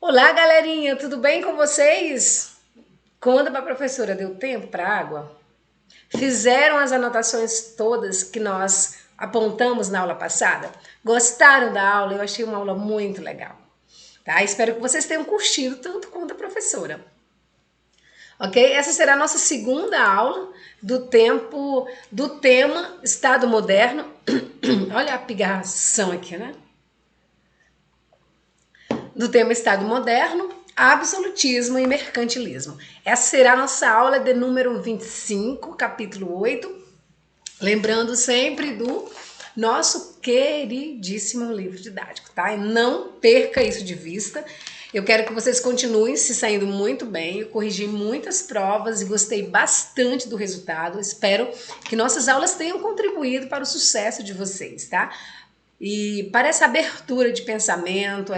Olá, galerinha, tudo bem com vocês? Conta para a professora, deu tempo para água? Fizeram as anotações todas que nós apontamos na aula passada? Gostaram da aula? Eu achei uma aula muito legal, tá? Espero que vocês tenham curtido tanto quanto a professora. Ok? Essa será a nossa segunda aula do tema Estado Moderno. Olha a pigarração aqui, né? Do tema Estado Moderno, Absolutismo e Mercantilismo. Essa será a nossa aula de número 25, capítulo 8. Lembrando sempre do nosso queridíssimo livro didático, tá? E não perca isso de vista. Eu quero que vocês continuem se saindo muito bem. Eu corrigi muitas provas e gostei bastante do resultado. Espero que nossas aulas tenham contribuído para o sucesso de vocês, tá? E para essa abertura de pensamento,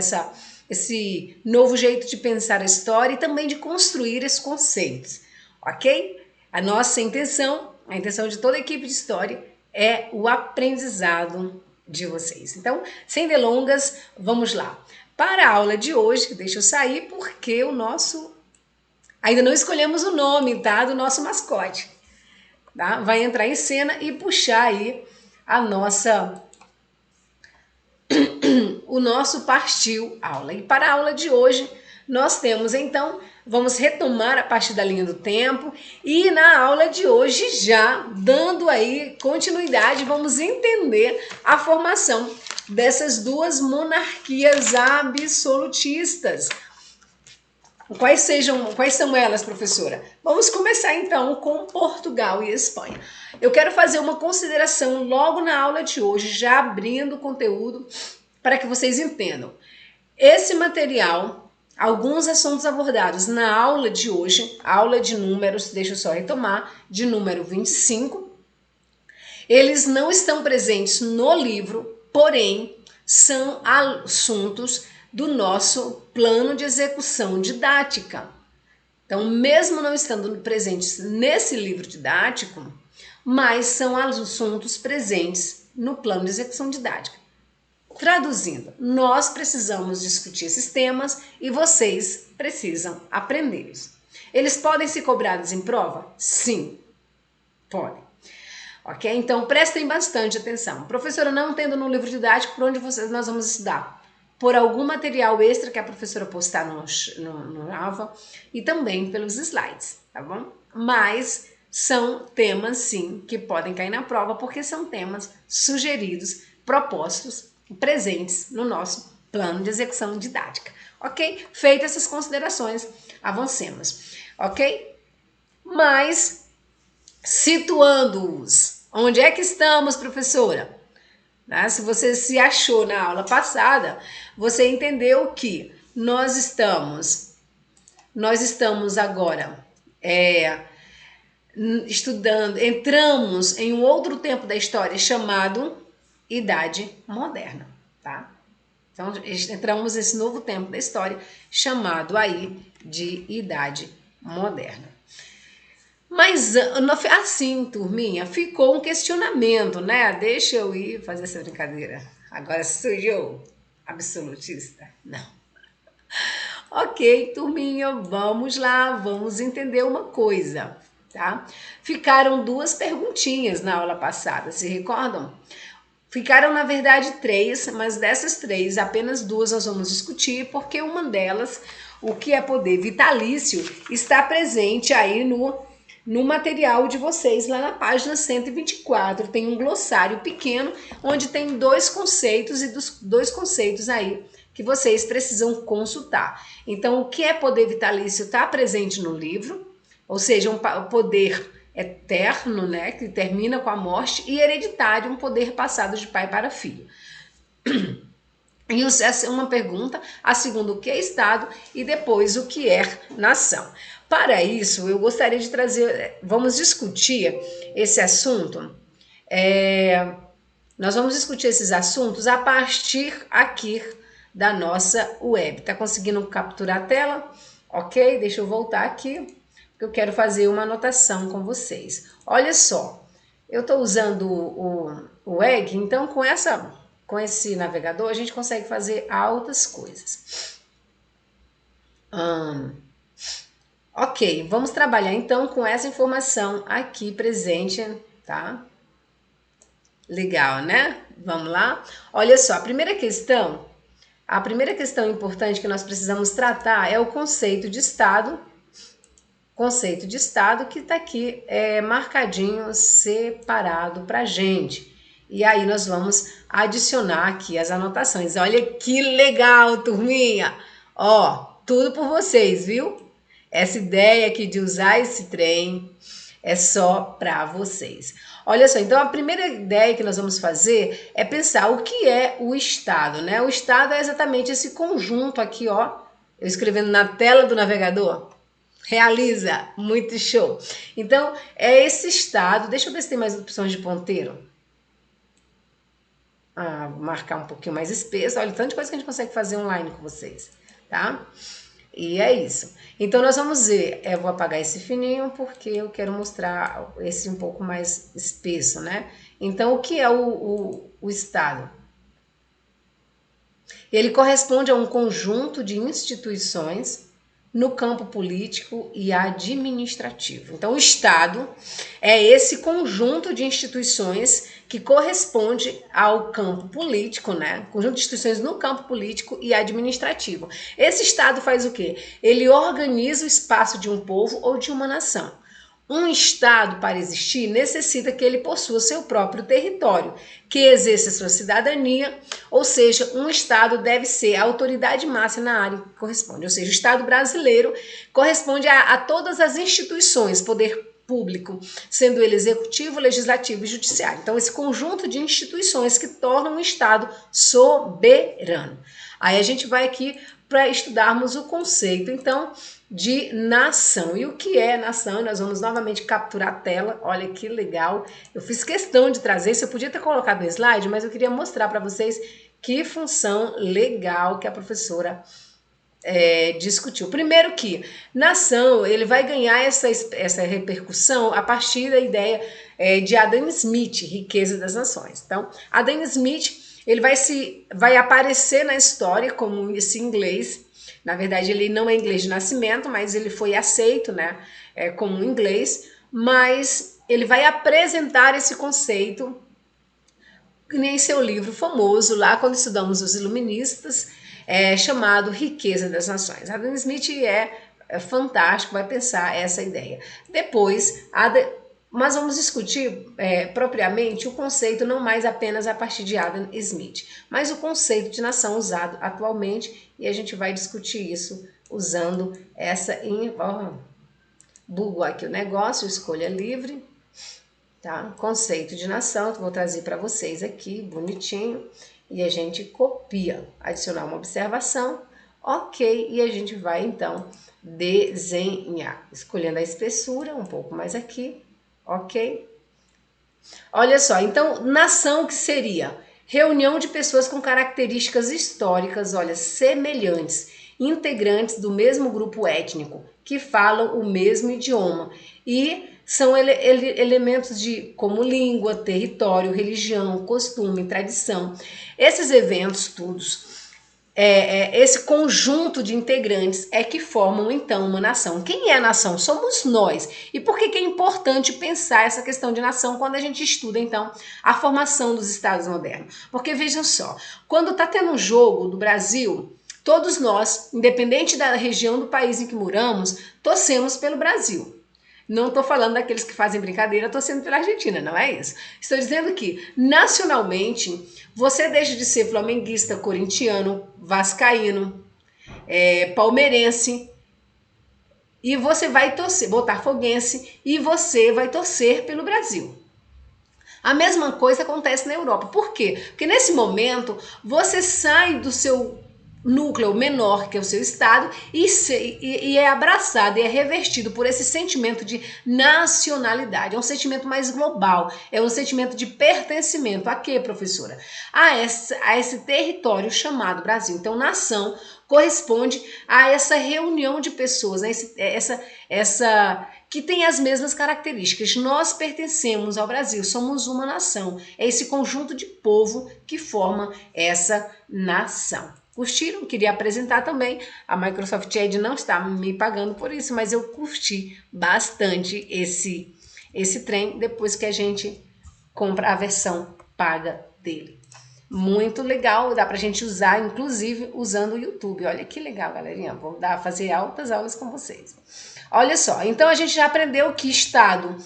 esse novo jeito de pensar a história e também de construir esses conceitos, ok? A nossa intenção, a intenção de toda a equipe de história é o aprendizado de vocês. Então, sem delongas, vamos lá. Para a aula de hoje, que deixa eu sair porque o nosso... Ainda não escolhemos o nome, tá? Do nosso mascote. Tá? Vai entrar em cena e puxar aí o nosso partiu aula. E para a aula de hoje, nós temos então, vamos retomar a partir da linha do tempo e na aula de hoje já dando aí continuidade, vamos entender a formação dessas duas monarquias absolutistas. Quais são elas, professora? Vamos começar então com Portugal e Espanha. Eu quero fazer uma consideração logo na aula de hoje, já abrindo o conteúdo para que vocês entendam. Esse material, alguns assuntos abordados na aula de hoje, aula de números, deixa eu só retomar, de número 25, eles não estão presentes no livro, porém são assuntos do nosso plano de execução didática. Então, mesmo não estando presentes nesse livro didático, mas são assuntos presentes no plano de execução didática. Traduzindo, nós precisamos discutir esses temas e vocês precisam aprendê-los. Eles podem ser cobrados em prova? Sim, podem. Ok? Então, prestem bastante atenção. Professora, não tendo no livro didático, por onde nós vamos estudar? Por algum material extra que a professora postar no Alva e também pelos slides, tá bom? Mas são temas, sim, que podem cair na prova porque são temas sugeridos, propostos, presentes no nosso plano de execução didática, ok? Feitas essas considerações, avancemos, ok? Mas, situando-os, onde é que estamos, professora? Se você se achou na aula passada, você entendeu que nós estamos agora estudando, entramos em um outro tempo da história chamado Idade Moderna, tá? Então, entramos nesse novo tempo da história chamado aí de Idade Moderna. Mas assim, turminha, ficou um questionamento, né? Deixa eu ir fazer essa brincadeira. Agora sou eu, absolutista? Não. Ok, turminha, vamos lá, vamos entender uma coisa, tá? Ficaram duas perguntinhas na aula passada, se recordam? Ficaram, na verdade, três, mas dessas três, apenas duas nós vamos discutir, porque uma delas, o que é poder vitalício, está presente aí no material de vocês, lá na página 124, tem um glossário pequeno, onde tem dois conceitos e dos dois conceitos aí que vocês precisam consultar. Então, o que é poder vitalício está presente no livro, ou seja, um poder eterno, né, que termina com a morte, e hereditário, um poder passado de pai para filho. E essa é uma pergunta, a segunda, o que é Estado, e depois o que é nação. Para isso, eu gostaria de trazer, vamos discutir esse assunto, nós vamos discutir esses assuntos a partir aqui da nossa web. Tá conseguindo capturar a tela? Ok? Deixa eu voltar aqui, porque eu quero fazer uma anotação com vocês. Olha só, eu estou usando o Egg, então com esse navegador a gente consegue fazer altas coisas. Ok, vamos trabalhar então com essa informação aqui presente, tá? Legal, né? Vamos lá? Olha só, a primeira questão importante que nós precisamos tratar é o conceito de Estado. Conceito de Estado que está aqui marcadinho, separado para gente. E aí nós vamos adicionar aqui as anotações. Olha que legal, turminha! Ó, tudo por vocês, viu? Essa ideia aqui de usar esse trem é só para vocês. Olha só, então a primeira ideia que nós vamos fazer é pensar o que é o Estado, né? O Estado é exatamente esse conjunto aqui, ó, eu escrevendo na tela do navegador. Realiza, muito show. Então, é esse estado. Deixa eu ver se tem mais opções de ponteiro. Vou marcar um pouquinho mais espesso. Olha, tanta coisa que a gente consegue fazer online com vocês, tá? E é isso. Então, nós vamos ver. Eu vou apagar esse fininho porque eu quero mostrar esse um pouco mais espesso, né? Então, o que é o estado? Ele corresponde a um conjunto de instituições no campo político e administrativo. Então, o Estado é esse conjunto de instituições que corresponde ao campo político, né? Conjunto de instituições no campo político e administrativo. Esse Estado faz o quê? Ele organiza o espaço de um povo ou de uma nação. Um Estado, para existir, necessita que ele possua seu próprio território, que exerça sua cidadania, ou seja, um Estado deve ser a autoridade máxima na área que corresponde. Ou seja, o Estado brasileiro corresponde a todas as instituições, poder público, sendo ele executivo, legislativo e judiciário. Então, esse conjunto de instituições que tornam um Estado soberano. Aí a gente vai aqui para estudarmos o conceito, então, de nação. E o que é nação? Nós vamos novamente capturar a tela. Olha que legal. Eu fiz questão de trazer isso. Eu podia ter colocado no slide, mas eu queria mostrar para vocês que função legal que a professora discutiu. Primeiro que nação, ele vai ganhar essa repercussão a partir da ideia de Adam Smith, Riqueza das Nações. Então, Adam Smith, ele vai aparecer na história como esse inglês. Na verdade, ele não é inglês de nascimento, mas ele foi aceito, né, como inglês, mas ele vai apresentar esse conceito em seu livro famoso, lá quando estudamos os iluministas, chamado Riqueza das Nações. Adam Smith é fantástico, vai pensar essa ideia. Depois, mas vamos discutir propriamente o conceito não mais apenas a partir de Adam Smith, mas o conceito de nação usado atualmente, e a gente vai discutir isso usando essa... Bugou aqui o negócio, escolha livre, tá? Conceito de nação, que vou trazer para vocês aqui, bonitinho, e a gente copia, adicionar uma observação, ok, e a gente vai então desenhar, escolhendo a espessura, um pouco mais aqui, ok? Olha só, então, nação que seria reunião de pessoas com características históricas, olha, semelhantes, integrantes do mesmo grupo étnico, que falam o mesmo idioma e são elementos como língua, território, religião, costume, tradição. Esses eventos todos, esse conjunto de integrantes é que formam então uma nação. Quem é a nação? Somos nós. E por que é importante pensar essa questão de nação quando a gente estuda então a formação dos estados modernos? Porque vejam só, quando está tendo um jogo do Brasil, todos nós, independente da região do país em que moramos, torcemos pelo Brasil. Não estou falando daqueles que fazem brincadeira torcendo pela Argentina, não é isso. Estou dizendo que, nacionalmente, você deixa de ser flamenguista, corintiano, vascaíno, palmeirense, e você vai torcer, botafoguense, e você vai torcer pelo Brasil. A mesma coisa acontece na Europa. Por quê? Porque nesse momento, você sai do seu núcleo menor, que é o seu estado, e é abraçado e é revestido por esse sentimento de nacionalidade. É um sentimento mais global, é um sentimento de pertencimento. A quê, professora? A esse território chamado Brasil. Então, nação corresponde a essa reunião de pessoas, essa que tem as mesmas características. Nós pertencemos ao Brasil, somos uma nação. É esse conjunto de povo que forma essa nação. curtiram, queria apresentar também. A Microsoft Edge não está me pagando por isso, mas eu curti bastante esse trem depois que a gente compra a versão paga dele. Muito legal, dá pra gente usar, inclusive usando o YouTube. Olha que legal, galerinha. Vou fazer altas aulas com vocês. Olha só, então a gente já aprendeu que Estado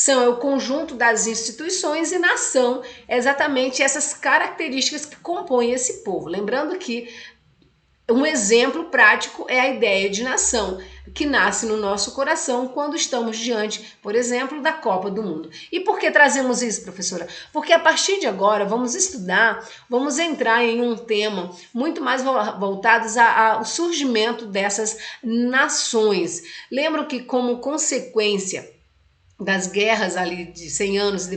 é o conjunto das instituições e nação é exatamente essas características que compõem esse povo. Lembrando que um exemplo prático é a ideia de nação, que nasce no nosso coração quando estamos diante, por exemplo, da Copa do Mundo. E por que trazemos isso, professora? Porque a partir de agora vamos estudar, vamos entrar em um tema muito mais voltados ao surgimento dessas nações. Lembro que como consequência das guerras ali de 100 anos,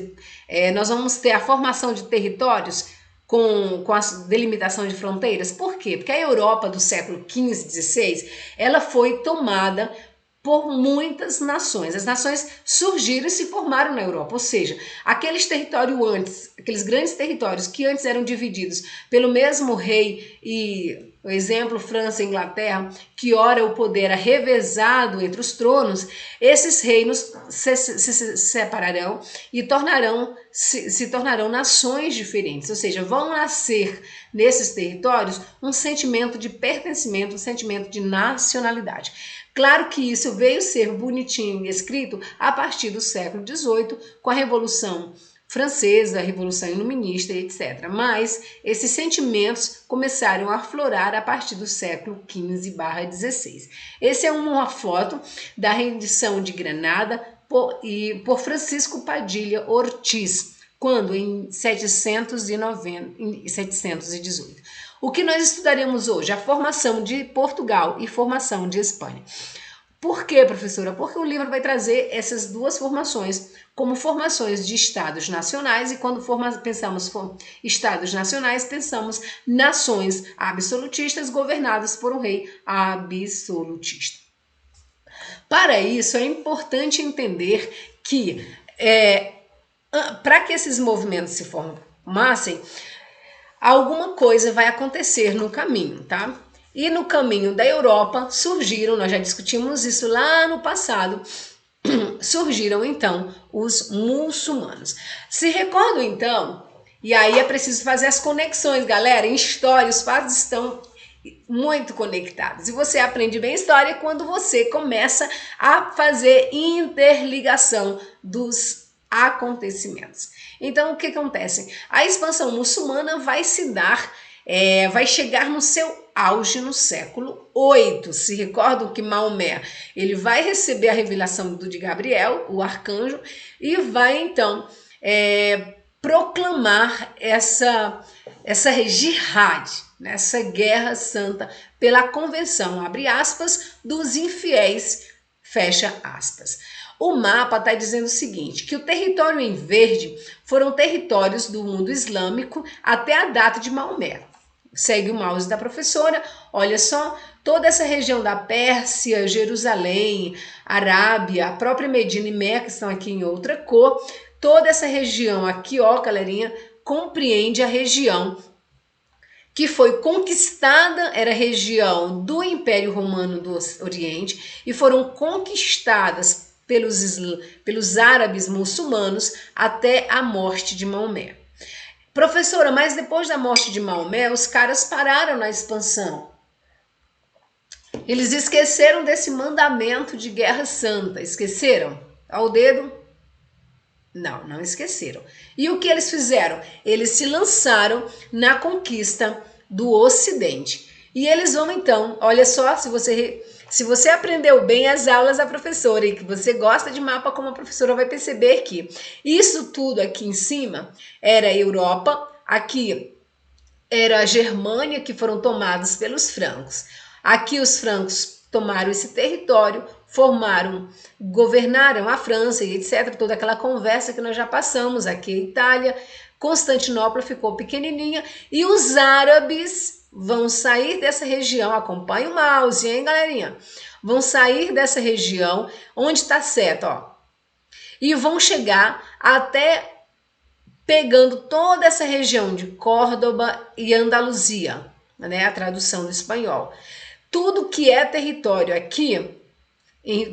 nós vamos ter a formação de territórios com a delimitação de fronteiras. Por quê? Porque a Europa do século XV, XVI, ela foi tomada por muitas nações. As nações surgiram e se formaram na Europa, ou seja, aqueles territórios antes, aqueles grandes territórios que antes eram divididos pelo mesmo rei e, por exemplo, França e Inglaterra, que ora o poder era revezado entre os tronos, esses reinos se separarão e se tornarão nações diferentes, ou seja, vão nascer nesses territórios um sentimento de pertencimento, um sentimento de nacionalidade. Claro que isso veio ser bonitinho e escrito a partir do século XVIII, com a Revolução Francesa, a Revolução Iluminista, etc. Mas esses sentimentos começaram a aflorar a partir do século XV/XVI. Essa é uma foto da rendição de Granada por Francisco Padilha Ortiz, quando em 718. O que nós estudaremos hoje? A formação de Portugal e formação de Espanha. Por quê, professora? Porque o livro vai trazer essas duas formações como formações de estados nacionais, e quando pensamos estados nacionais, pensamos nações absolutistas governadas por um rei absolutista. Para isso, é importante entender que para que esses movimentos se formassem, alguma coisa vai acontecer no caminho, tá? E no caminho da Europa surgiram, nós já discutimos isso lá no passado, surgiram então os muçulmanos. Se recordam então, e aí é preciso fazer as conexões, galera, em história os fatos estão muito conectados. E você aprende bem história quando você começa a fazer interligação dos acontecimentos. Então, o que acontece? A expansão muçulmana vai se dar, vai chegar no seu auge no século VIII. Se recordam que Maomé ele vai receber a revelação de Gabriel, o arcanjo, e vai então proclamar essa jihad, essa guerra santa pela convenção, abre aspas, dos infiéis, fecha aspas. O mapa está dizendo o seguinte, que o território em verde foram territórios do mundo islâmico até a data de Maomé. Segue o mouse da professora, olha só, toda essa região da Pérsia, Jerusalém, Arábia, a própria Medina e Meca estão aqui em outra cor, toda essa região aqui, ó, galerinha, compreende a região que foi conquistada, era a região do Império Romano do Oriente, e foram conquistadas pelos árabes muçulmanos até a morte de Maomé. Professora, mas depois da morte de Maomé, os caras pararam na expansão. Eles esqueceram desse mandamento de guerra santa. Esqueceram? Ao dedo? Não, não esqueceram. E o que eles fizeram? Eles se lançaram na conquista do Ocidente. E eles vão então, olha só, se você aprendeu bem as aulas da professora e que você gosta de mapa como a professora vai perceber que isso tudo aqui em cima era a Europa, aqui era a Germânia, que foram tomados pelos francos. Aqui os francos tomaram esse território, governaram a França e etc. Toda aquela conversa que nós já passamos aqui, a Itália, Constantinopla ficou pequenininha e os árabes vão sair dessa região, acompanha o mouse, hein, galerinha? Vão sair dessa região, onde está certo, ó, e vão chegar até pegando toda essa região de Córdoba e Andaluzia. né, a tradução do espanhol. Tudo que é território aqui,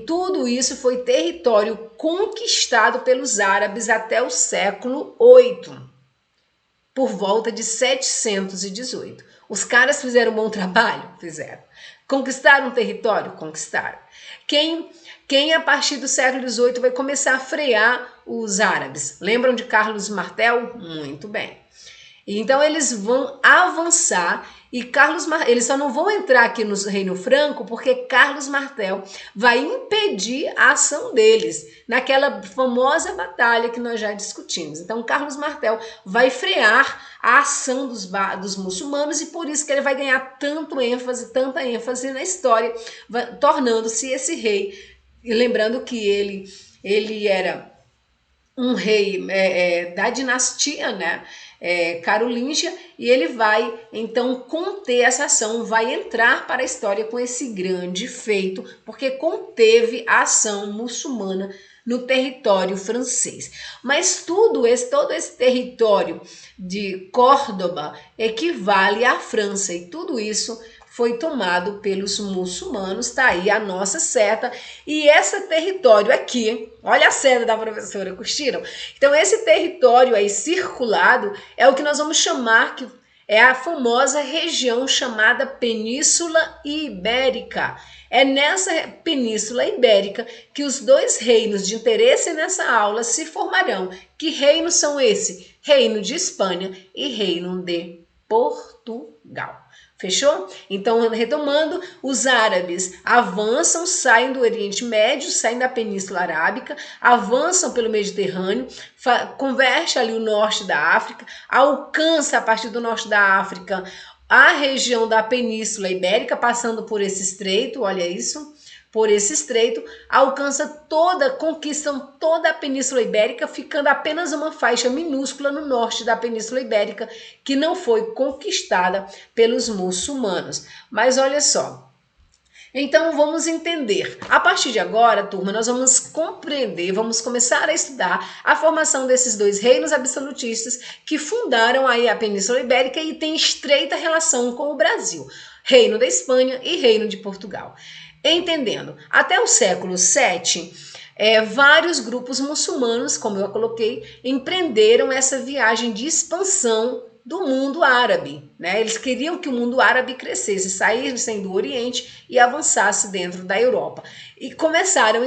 tudo isso foi território conquistado pelos árabes até o século VIII, por volta de 718. Os caras fizeram um bom trabalho? Fizeram. Conquistaram o território? Conquistaram. Quem a partir do século XVIII vai começar a frear os árabes? Lembram de Carlos Martel? Muito bem. Então eles vão avançar e eles só não vão entrar aqui no Reino Franco porque Carlos Martel vai impedir a ação deles naquela famosa batalha que nós já discutimos. Então Carlos Martel vai frear a ação dos muçulmanos e por isso que ele vai ganhar tanta ênfase na história, tornando-se esse rei. E lembrando que ele era um rei da dinastia, né, carolíngia, e ele vai então conter essa ação, vai entrar para a história com esse grande feito, porque conteve a ação muçulmana no território francês. Mas todo esse território de Córdoba equivale à França, e tudo isso foi tomado pelos muçulmanos. Tá aí a nossa seta, e esse território aqui, olha a seta da professora, curtiram? Então esse território aí circulado é o que nós vamos chamar, que é a famosa região chamada Península Ibérica. É nessa Península Ibérica que os dois reinos de interesse nessa aula se formarão. Que reinos são esses? Reino de Espanha e Reino de Portugal. Fechou? Então, retomando, os árabes avançam, saem do Oriente Médio, saem da Península Arábica, avançam pelo Mediterrâneo, converte ali o norte da África, alcança a partir do norte da África a região da Península Ibérica, passando por esse estreito, olha isso, por esse estreito, conquistam toda a Península Ibérica, ficando apenas uma faixa minúscula no norte da Península Ibérica, que não foi conquistada pelos muçulmanos. Mas olha só, então vamos entender. A partir de agora, turma, nós vamos compreender, vamos começar a estudar a formação desses dois reinos absolutistas que fundaram aí a Península Ibérica e tem estreita relação com o Brasil, Reino da Espanha e Reino de Portugal. Entendendo, até o século VII, vários grupos muçulmanos, como eu coloquei, empreenderam essa viagem de expansão do mundo árabe, né? Eles queriam que o mundo árabe crescesse, saíssem do Oriente e avançasse dentro da Europa. E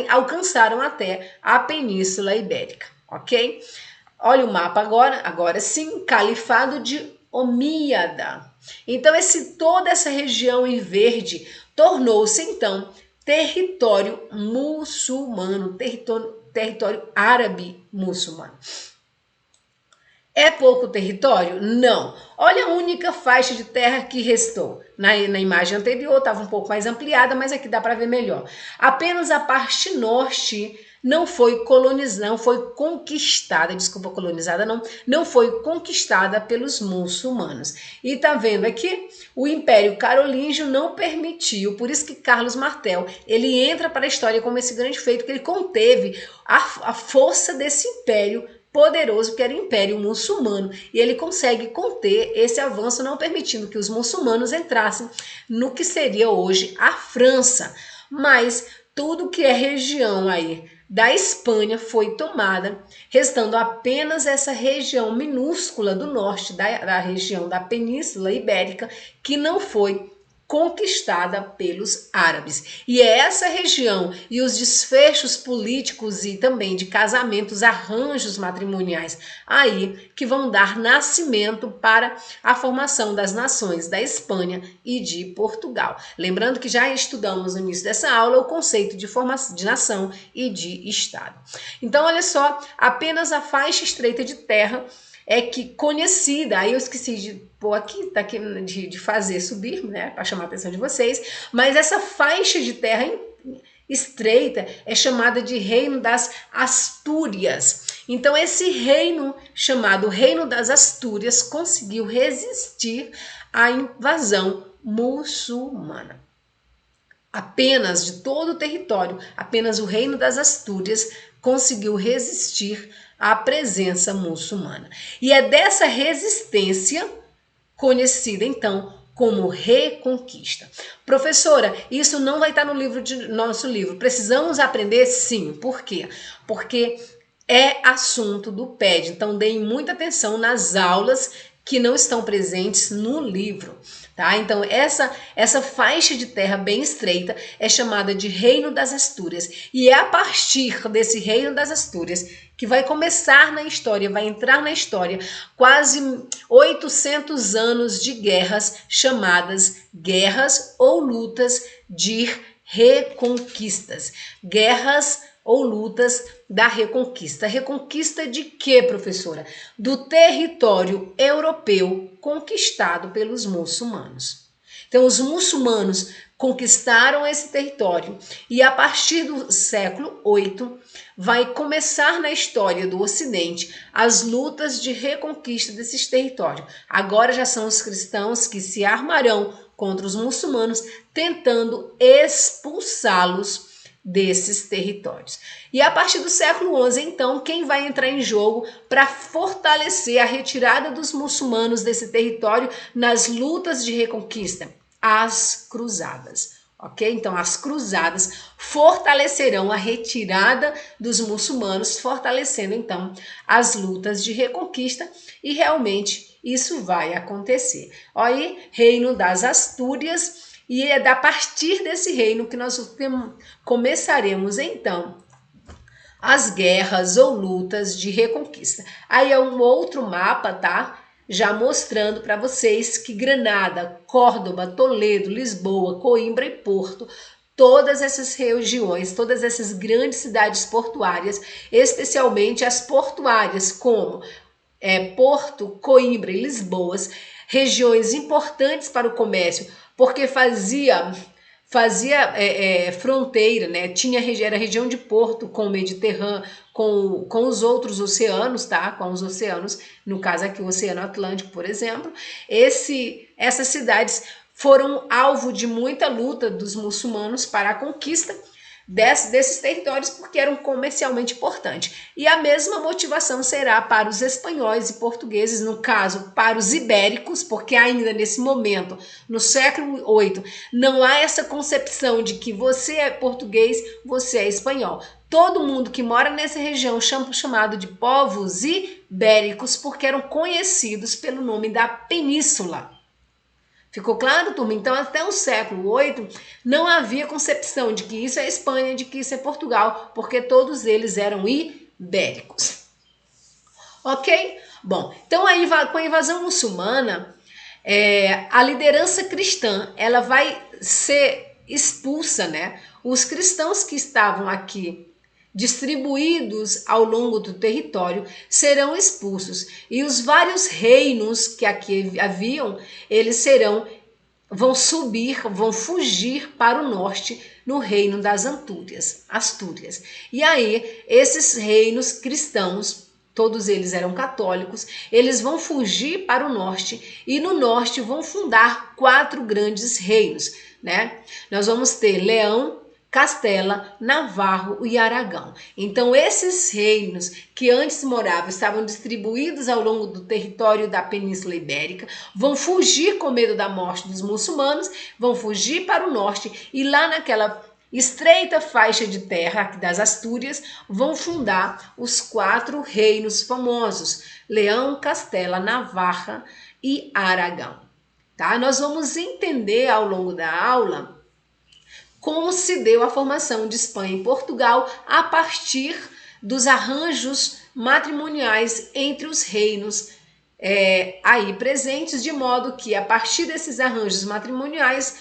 alcançaram até a Península Ibérica, ok? Olha o mapa agora sim, Califado de Omíada. Então toda essa região em verde tornou-se então território muçulmano, território árabe muçulmano. É pouco território? Não. Olha a única faixa de terra que restou. Na imagem anterior estava um pouco mais ampliada, mas aqui dá para ver melhor. Apenas a parte norte não foi conquistada pelos muçulmanos. E tá vendo aqui? O Império Carolíngio não permitiu, por isso que Carlos Martel, ele entra para a história como esse grande feito, que ele conteve a força desse império poderoso que era o Império Muçulmano, e ele consegue conter esse avanço, não permitindo que os muçulmanos entrassem no que seria hoje a França. Mas tudo que é região aí da Espanha foi tomada, restando apenas essa região minúscula do norte da região da Península Ibérica, que não foi conquistada pelos árabes. E é essa região e os desfechos políticos e também de casamentos, arranjos matrimoniais aí que vão dar nascimento para a formação das nações da Espanha e de Portugal. Lembrando que já estudamos no início dessa aula o conceito de formação de nação e de estado. Então, olha só, apenas a faixa estreita de terra conhecida, aí eu esqueci de pôr aqui, de fazer subir, né, para chamar a atenção de vocês, mas essa faixa de terra estreita é chamada de Reino das Astúrias. Então esse reino, chamado Reino das Astúrias, conseguiu resistir à invasão muçulmana. Apenas de todo o território, apenas o Reino das Astúrias conseguiu resistir à presença muçulmana. E é dessa resistência, conhecida então como reconquista. Professora, isso não vai estar no nosso livro. Precisamos aprender? Sim. Por quê? Porque é assunto do PED. Então, deem muita atenção nas aulas que não estão presentes no livro. Tá? Então, essa faixa de terra bem estreita é chamada de Reino das Astúrias. E é a partir desse Reino das Astúrias que vai começar na história, vai entrar na história, quase 800 anos de guerras chamadas guerras ou lutas de reconquistas. Guerras ou lutas da reconquista. Reconquista de quê, professora? Do território europeu conquistado pelos muçulmanos. Então, os muçulmanos conquistaram esse território e a partir do século VIII vai começar na história do Ocidente as lutas de reconquista desses territórios. Agora já são os cristãos que se armarão contra os muçulmanos, tentando expulsá-los desses territórios. E a partir do século XI, então, quem vai entrar em jogo para fortalecer a retirada dos muçulmanos desse território nas lutas de reconquista? As cruzadas, ok? Então, as cruzadas fortalecerão a retirada dos muçulmanos, fortalecendo, então, as lutas de reconquista e realmente isso vai acontecer. Olha aí, Reino das Astúrias. E é a partir desse reino que nós começaremos, então, as guerras ou lutas de reconquista. Aí é um outro mapa, tá? Já mostrando para vocês que Granada, Córdoba, Toledo, Lisboa, Coimbra e Porto, todas essas regiões, todas essas grandes cidades portuárias, especialmente as portuárias como Porto, Coimbra e Lisboa, regiões importantes para o comércio, porque fazia fronteira, né? Era região de Porto com o Mediterrâneo, com os outros oceanos, tá? Com os oceanos, no caso aqui o Oceano Atlântico, por exemplo. Essas cidades foram alvo de muita luta dos muçulmanos para a conquista desses territórios porque eram comercialmente importantes. E a mesma motivação será para os espanhóis e portugueses, no caso, para os ibéricos, porque ainda nesse momento, no século VIII, não há essa concepção de que você é português, você é espanhol. Todo mundo que mora nessa região chamado de povos ibéricos, porque eram conhecidos pelo nome da península. Ficou claro, turma? Então, até o século VIII, não havia concepção de que isso é Espanha, de que isso é Portugal, porque todos eles eram ibéricos. Ok? Bom, então aí com a invasão muçulmana, a liderança cristã, ela vai ser expulsa, né? Os cristãos que estavam aqui distribuídos ao longo do território serão expulsos e os vários reinos que aqui haviam, eles vão fugir para o norte no reino das Astúrias. E aí esses reinos cristãos, todos eles eram católicos, eles vão fugir para o norte e no norte vão fundar 4 grandes reinos, né? Nós vamos ter Leão, Castela, Navarro e Aragão. Então, esses reinos que antes moravam, estavam distribuídos ao longo do território da Península Ibérica, vão fugir com medo da morte dos muçulmanos, vão fugir para o norte e lá naquela estreita faixa de terra das Astúrias, vão fundar os 4 reinos famosos, Leão, Castela, Navarra e Aragão. Tá? Nós vamos entender ao longo da aula como se deu a formação de Espanha e Portugal a partir dos arranjos matrimoniais entre os reinos aí presentes, de modo que a partir desses arranjos matrimoniais,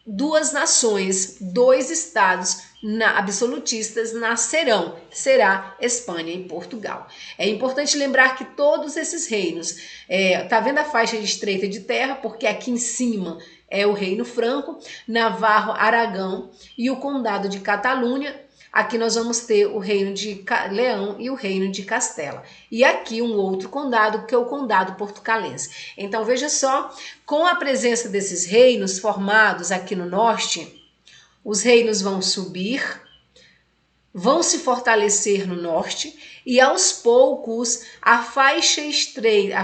2 nações, 2 estados absolutistas nascerão, será Espanha e Portugal. É importante lembrar que todos esses reinos, tá vendo a faixa estreita de terra? Porque aqui em cima é o Reino Franco, Navarro, Aragão e o Condado de Catalunha. Aqui nós vamos ter o Reino de Leão e o Reino de Castela. E aqui um outro condado, que é o Condado Portucalense. Então, veja só, com a presença desses reinos formados aqui no norte, os reinos vão subir vão se fortalecer no norte e aos poucos a faixa estreita,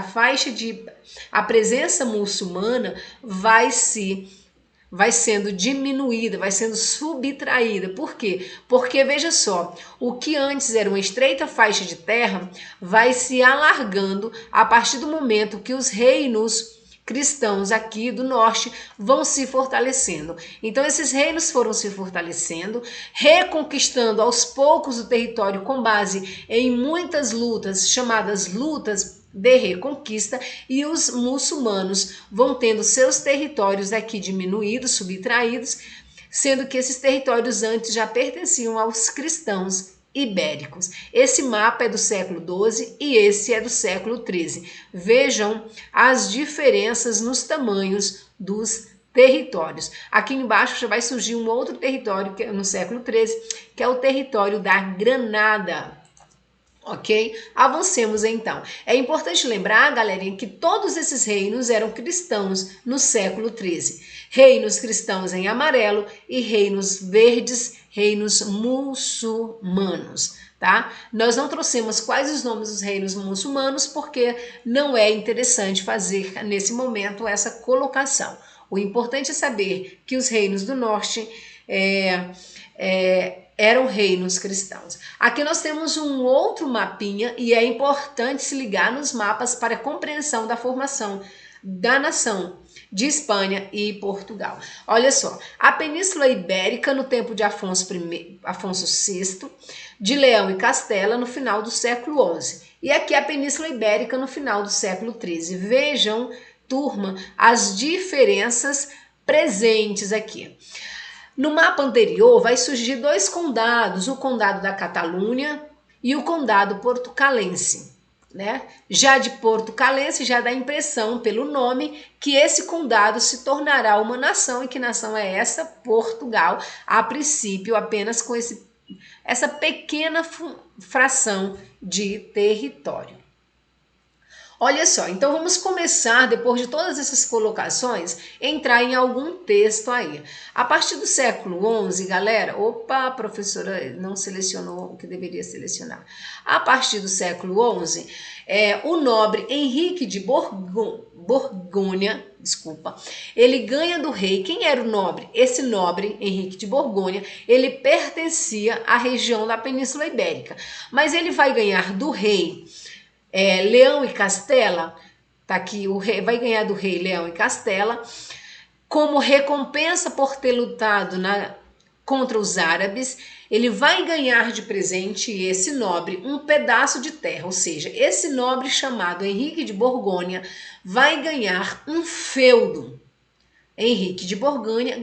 a presença muçulmana vai sendo diminuída, vai sendo subtraída. Por quê? Porque veja só, o que antes era uma estreita faixa de terra vai se alargando a partir do momento que os reinos cristãos aqui do norte vão se fortalecendo. Então esses reinos foram se fortalecendo, reconquistando aos poucos o território com base em muitas lutas, chamadas lutas de reconquista, e os muçulmanos vão tendo seus territórios aqui diminuídos, subtraídos, sendo que esses territórios antes já pertenciam aos cristãos ibéricos. Esse mapa é do século XII e esse é do século XIII. Vejam as diferenças nos tamanhos dos territórios. Aqui embaixo já vai surgir um outro território que é no século XIII, que é o território da Granada. Ok? Avancemos então. É importante lembrar, galerinha, que todos esses reinos eram cristãos no século XIII. Reinos cristãos em amarelo e reinos verdes, reinos muçulmanos, tá? Nós não trouxemos quais os nomes dos reinos muçulmanos porque não é interessante fazer nesse momento essa colocação. O importante é saber que os reinos do norte eram reinos cristãos. Aqui nós temos um outro mapinha e é importante se ligar nos mapas para a compreensão da formação da nação de Espanha e Portugal. Olha só, a Península Ibérica no tempo de Afonso VI, de Leão e Castela no final do século XI. E aqui a Península Ibérica no final do século XIII. Vejam, turma, as diferenças presentes aqui. No mapa anterior vai surgir dois condados, o condado da Catalunha e o condado portucalense, né? Já de portucalense já dá a impressão pelo nome que esse condado se tornará uma nação. E que nação é essa? Portugal, a princípio apenas com essa pequena fração de território. Olha só, então vamos começar, depois de todas essas colocações, entrar em algum texto aí. A partir do século XI, galera, opa, a professora não selecionou o que deveria selecionar. A partir do século XI, o nobre Henrique de Borgonha, ele ganha do rei. Quem era o nobre? Esse nobre, Henrique de Borgonha, ele pertencia à região da Península Ibérica, mas ele vai ganhar do rei Leão e Castela, tá aqui, o rei vai ganhar do rei Leão e Castela, como recompensa por ter lutado contra os árabes. Ele vai ganhar de presente, esse nobre, um pedaço de terra, ou seja, esse nobre chamado Henrique de Borgonha vai ganhar um feudo. Henrique de Borgonha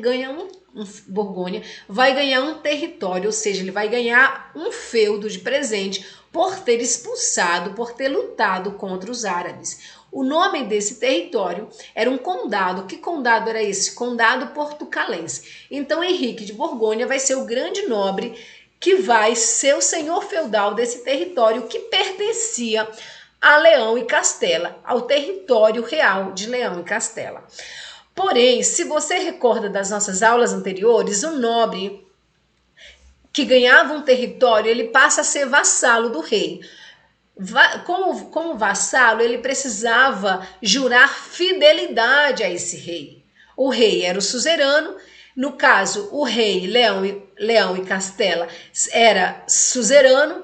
vai ganhar um território, ou seja, ele vai ganhar um feudo de presente por ter expulsado, por ter lutado contra os árabes. O nome desse território era um condado. Que condado era esse? Condado portucalense. Então Henrique de Borgonha vai ser o grande nobre que vai ser o senhor feudal desse território que pertencia a Leão e Castela, ao território real de Leão e Castela. Porém, se você recorda das nossas aulas anteriores, o nobre que ganhava um território, ele passa a ser vassalo do rei. Como vassalo, ele precisava jurar fidelidade a esse rei. O rei era o suzerano, no caso, o rei Leão e Castela era suzerano,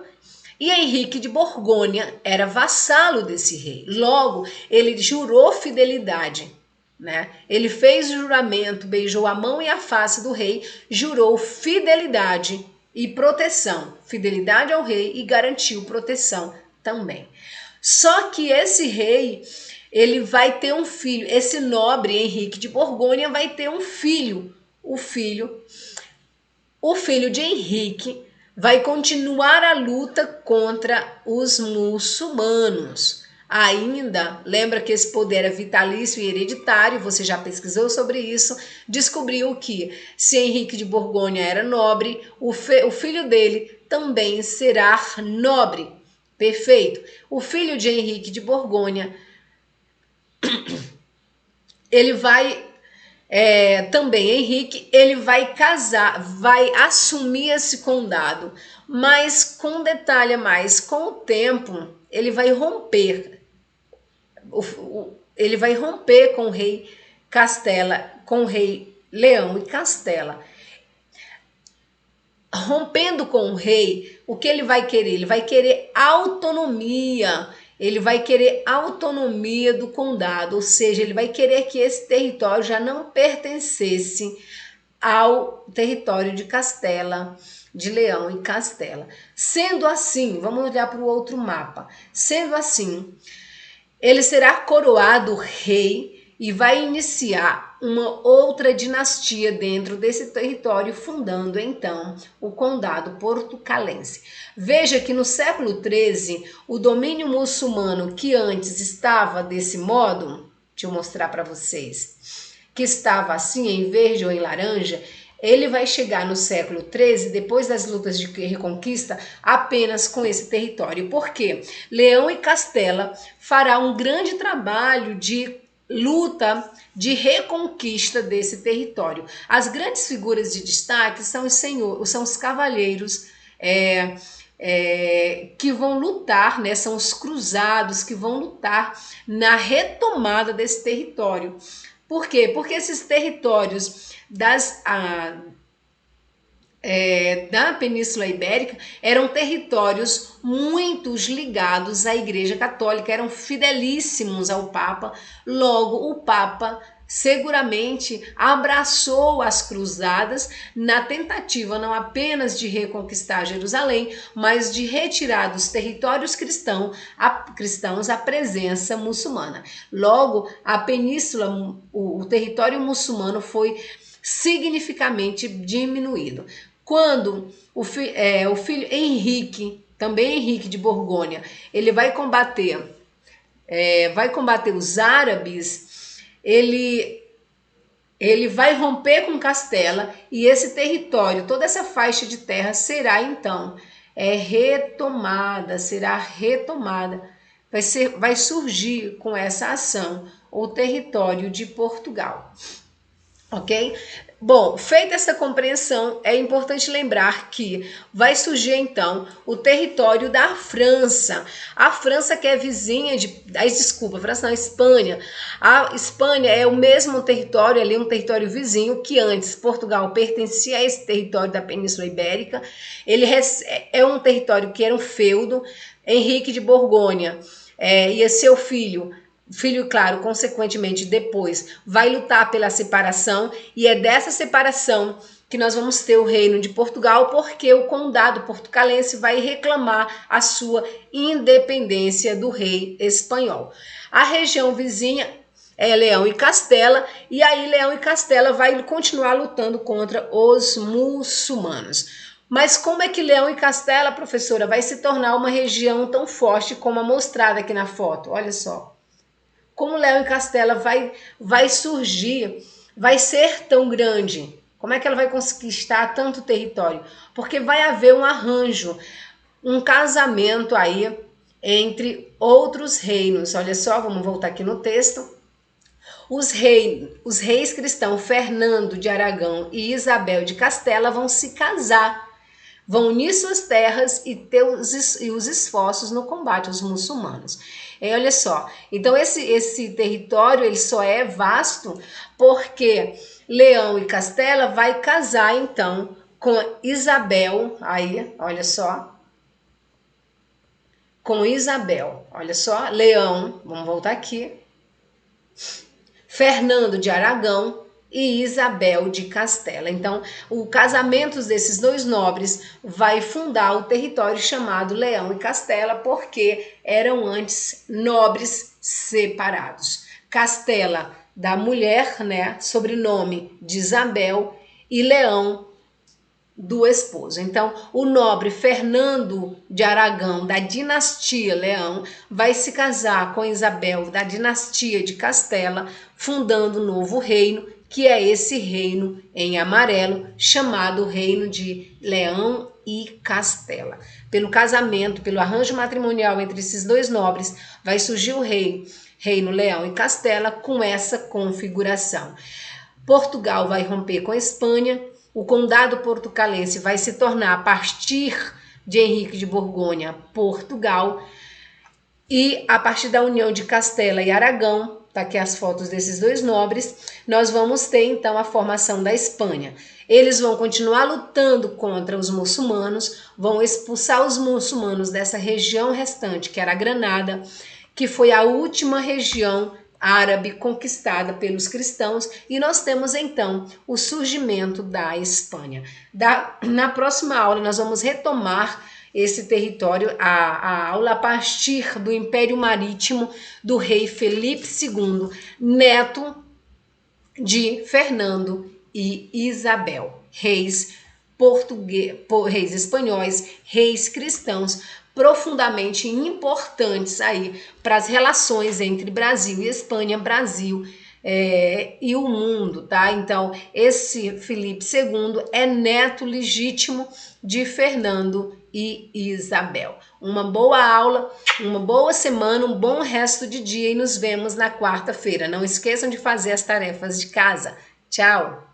e Henrique de Borgonha era vassalo desse rei. Logo, ele jurou fidelidade, né? Ele fez o juramento, beijou a mão e a face do rei, jurou fidelidade e proteção, fidelidade ao rei, e garantiu proteção também. Só que esse rei, ele vai ter um filho, esse nobre Henrique de Borgonha vai ter um filho. O filho de Henrique vai continuar a luta contra os muçulmanos. Ainda, lembra que esse poder é vitalício e hereditário, você já pesquisou sobre isso, descobriu que se Henrique de Borgonha era nobre, o filho dele também será nobre. Perfeito. O filho de Henrique de Borgonha, ele vai também Henrique, ele vai casar, vai assumir esse condado, mas com um detalhe a mais, com o tempo ele vai romper, ele vai romper com o rei Castela, com o rei Leão e Castela. Rompendo com o rei, o que ele vai querer? Ele vai querer autonomia. Ele vai querer autonomia do condado, ou seja, ele vai querer que esse território já não pertencesse ao território de Castela, de Leão e Castela. Sendo assim, vamos olhar para o outro mapa. Sendo assim, ele será coroado rei e vai iniciar uma outra dinastia dentro desse território, fundando então o condado portucalense. Veja que no século XIII, o domínio muçulmano que antes estava desse modo, deixa eu mostrar para vocês, que estava assim em verde ou em laranja, ele vai chegar no século XIII, depois das lutas de reconquista, apenas com esse território. Por quê? Leão e Castela fará um grande trabalho de luta de reconquista desse território. As grandes figuras de destaque são os cavaleiros que vão lutar, né? São os cruzados que vão lutar na retomada desse território. Por quê? Porque esses territórios da Península Ibérica eram territórios muito ligados à Igreja Católica, eram fidelíssimos ao Papa. Logo, o Papa seguramente abraçou as cruzadas na tentativa não apenas de reconquistar Jerusalém, mas de retirar dos territórios cristãos a presença muçulmana. Logo, a península, o território muçulmano foi significativamente diminuído. Quando o filho Henrique, também Henrique de Borgonha, ele vai combater os árabes, ele vai romper com Castela e esse território, toda essa faixa de terra será então será retomada, vai surgir com essa ação o território de Portugal. Ok? Bom, feita essa compreensão, é importante lembrar que vai surgir então o território da França. A França que é vizinha a Espanha. A Espanha é o mesmo território ali, um território vizinho que antes Portugal pertencia a esse território da Península Ibérica. Ele é um território que era um feudo. Henrique de Borgonha e seu filho, claro, consequentemente depois vai lutar pela separação, e é dessa separação que nós vamos ter o reino de Portugal, porque o condado portucalense vai reclamar a sua independência do rei espanhol. A região vizinha é Leão e Castela, e aí Leão e Castela vai continuar lutando contra os muçulmanos. Mas como é que Leão e Castela, professora, vai se tornar uma região tão forte como a mostrada aqui na foto? Olha só. Como Leão e Castela vai surgir, vai ser tão grande? Como é que ela vai conquistar tanto território? Porque vai haver um arranjo, um casamento aí entre outros reinos. Olha só, vamos voltar aqui no texto. Os reis cristãos Fernando de Aragão e Isabel de Castela vão se casar, vão unir suas terras e ter os esforços no combate aos muçulmanos. Olha só, então esse território ele só é vasto porque Leão e Castela vai casar então com Isabel, aí, olha só, com Isabel, olha só, Leão, vamos voltar aqui, Fernando de Aragão e Isabel de Castela. Então, o casamento desses dois nobres vai fundar o território chamado Leão e Castela, porque eram antes nobres separados. Castela da mulher, né, sobrenome de Isabel, e Leão do esposo. Então, o nobre Fernando de Aragão, da dinastia Leão, vai se casar com Isabel, da dinastia de Castela, fundando um novo reino, que é esse reino em amarelo, chamado Reino de Leão e Castela. Pelo casamento, pelo arranjo matrimonial entre esses dois nobres, vai surgir o reino Leão e Castela com essa configuração. Portugal vai romper com a Espanha, o condado portucalense vai se tornar, a partir de Henrique de Borgonha, Portugal, e a partir da união de Castela e Aragão, tá aqui as fotos desses dois nobres, nós vamos ter então a formação da Espanha. Eles vão continuar lutando contra os muçulmanos, vão expulsar os muçulmanos dessa região restante, que era a Granada, que foi a última região árabe conquistada pelos cristãos, e nós temos então o surgimento da Espanha. Na próxima aula nós vamos retomar esse território, a aula a partir do Império Marítimo do rei Felipe II, neto de Fernando e Isabel, reis reis espanhóis, reis cristãos, profundamente importantes aí para as relações entre Brasil e Espanha, Brasil e o mundo, tá? Então, esse Felipe II é neto legítimo de Fernando e Isabel. Uma boa aula, uma boa semana, um bom resto de dia e nos vemos na quarta-feira. Não esqueçam de fazer as tarefas de casa. Tchau!